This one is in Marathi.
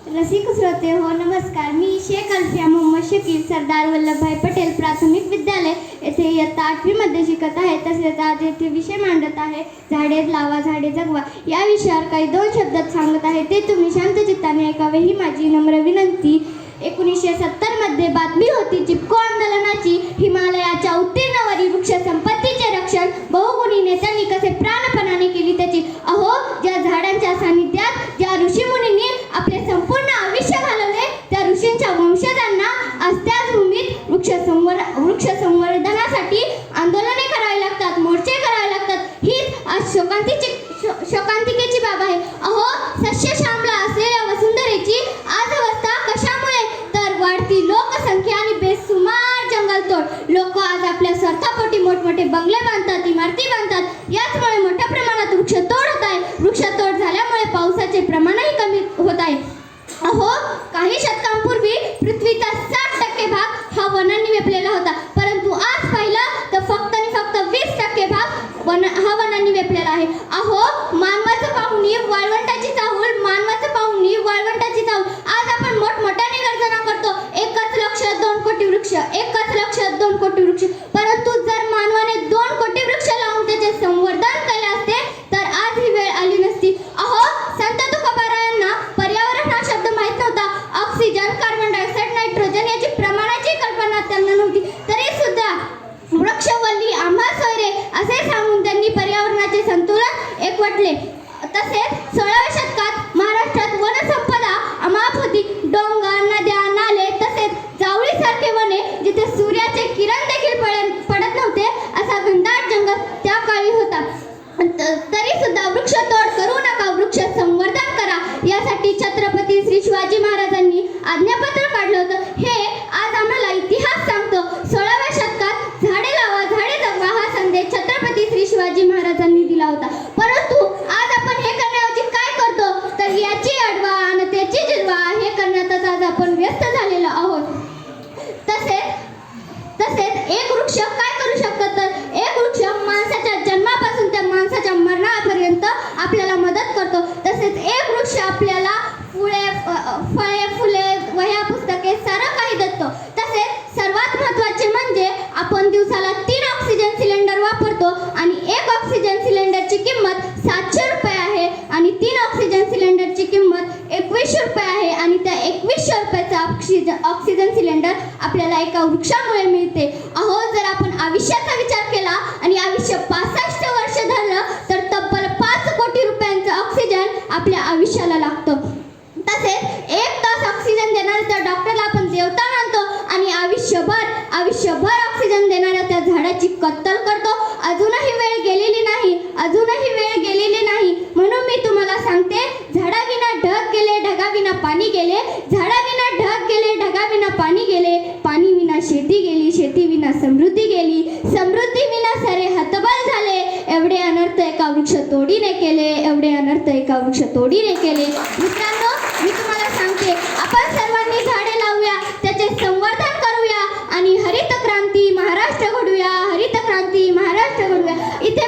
रसिक श्रोते हो नमस्कार. मी शेख अल्फिया मोहम्मद शकील सरदार वल्लभभाई पटेल प्राथमिक विद्यालय येथे इयत्ता 8वीमध्ये शिकत आहे. तसेच आज येथे विषय मांडत आहे झाडे लावा झाडे जगवा. या विषयावर काही 2 शब्दात सांगत आहे ते तुम्ही शांत चित्ताने ऐकावे ही माझी नम्र विनंती. 1970 मध्ये बातमी होती चिपको आंदोलनाची. हिमालयाच्या उत्तीर्णावरील वृक्ष संपत्तीचे रक्षण बहुगुणी नेत्यांनी कसे प्राणपणाने केली त्याची. अहो, ज्या झाडांच्या सानिध्यात ज्या ऋषीमुनींनी आपले संपूर्ण आयुष्य घालवले त्या ऋषींच्या वंशजांना आज त्याच भूमीत वृक्ष संवर्धनासाठी आंदोलने करावी लागतात, मोर्चे करावे लागतात. हीच आज शोकांतिकेची बाब आहे. अहो, सस्य श्यामला असलेल्या वसुंधरेची आज अवस्था कशामुळे? तर वाढती लोकसंख्या आणि बेसुमार जंगलतोड. लोक आज आपल्या स्वार्थापोटी मोठमोठे बंगले बांधतात, इमारती बांधतात. याचमुळे मोठ्या प्रमाणात वृक्षतोड होत आहे. वृक्षतोड झाल्यामुळे पावसाचे प्रमाणही कमी होत आहे. अहो, काही शतकांपूर्वी पृथ्वीचा 60% भाग हा वनांनी व्यापलेला होता, परंतु आज पाहिलं तर फक्त आणि फक्त 20% भाग हा वनांनी व्यापलेला आहे. अहो, मानवाचं पाहुणी वाळवंटाची चाहूल, मानवाचं पाहुणी वाळवंटाची चाहूल. आज आपण मोठमोठ्याने गर्जना करतो 1 लक्ष 2 कोटी वृक्ष, 1 लक्ष 2 कोटी वृक्ष. परंतु जर मानवाने 2 कोटी वृक्ष लावून त्याचे संवर्धन केले असते तर आज ही वेळ आली नसती. अहो, संत तुकोबारायांना पर्यावरण हा शब्द माहित नव्हता. ऑक्सिजन, कार्बन डायऑक्साईड, नायट्रोजन याची प्रमाणाची कल्पना त्यांना नव्हती. तरी सुद्धा वृक्षवल्ली आम्हा सोयरे असे सांगून त्यांनी पर्यावरणाचे संतुलन एकवटले. तसेच 16व्या शतकात महाराष्ट्रात वनसंपदा अमाप होती. डोंगर, नद्या, नाले तसेच जावळीसारखे वने जिथे सूर्याचे किरण देखील पडत नव्हते असा घनदाट जंगल त्या काळी होता. तरी सुद्धा वृक्षतोड करू नका, वृक्ष संवर्धन करा यासाठी छत्रपती श्री शिवाजी महाराजांनी आज्ञापत्र काढलं होतं. हे आज आम्हाला इतिहास सांगतो. 16व्या शतकात झाडे लावा झाडे जगवा हा संदेश छत्रपती श्री शिवाजी महाराजांनी दिला होता. परंतु आज आपण हे करण्याऐवजी काय करतो तर याची अडवा आणि त्याची जिरवा हे करण्यातच आज आपण व्यस्त झालेलो आहोत. तसेच एक वृक्ष काय करू शकतो तर एक वृक्ष माणसाच्या जन्मापासून त्या माणसाच्या मरणापर्यंत आपल्याला मदत करतो. तसेच एक वृक्ष आपल्याला फळे, फुले, वह्या, पुस्तके सारं काही देतो. तसेच सर्वात महत्त्वाचे म्हणजे आपण दिवसाला 3 ऑक्सिजन सिलेंडर वापरतो आणि 1 ऑक्सिजन सिलेंडरची किंमत 700 रुपये आहे आणि 3 ऑक्सिजन सिलेंडरची किंमत 2100 रुपये आहे आणि त्या 2100 रुपयाचा ऑक्सिजन सिलेंडर आपल्याला एका वृक्षामुळे मिळते. अहो, जर आपण आयुष्याचा विचार केला आणि आयुष्य 65 वर्ष धरलं तर तब्बल 5 कोटी रुपयांचं ऑक्सिजन आपल्या आयुष्याला लागतं. तसेच 1 तास ऑक्सिजन देणाऱ्या त्या डॉक्टरला आपण देवता मानतो आणि आयुष्यभर ऑक्सिजन देणाऱ्या त्या झाडाची कत्तल करतो. अजूनही वेळ गेलेली नाही. म्हणून मी तुम्हाला सांगते, झाडाविना ढग गेले, ढगाविना पाणी गेले. झाडाविना ढग गेले, ढगाविना पाणी गेले. पाणी विना शेती गेली, शेती विना समृद्धी गेली. समृद्धी विना सारे हतबल झाले. एवढे अनर्थ एका वृक्षतोडीने केले, मित्रांनो, मी तुम्हाला सांगते, आपण सर्वांनी झाडे लावूया, त्याचे संवर्धन करूया आणि हरित क्रांती महाराष्ट्र घडूया. इथे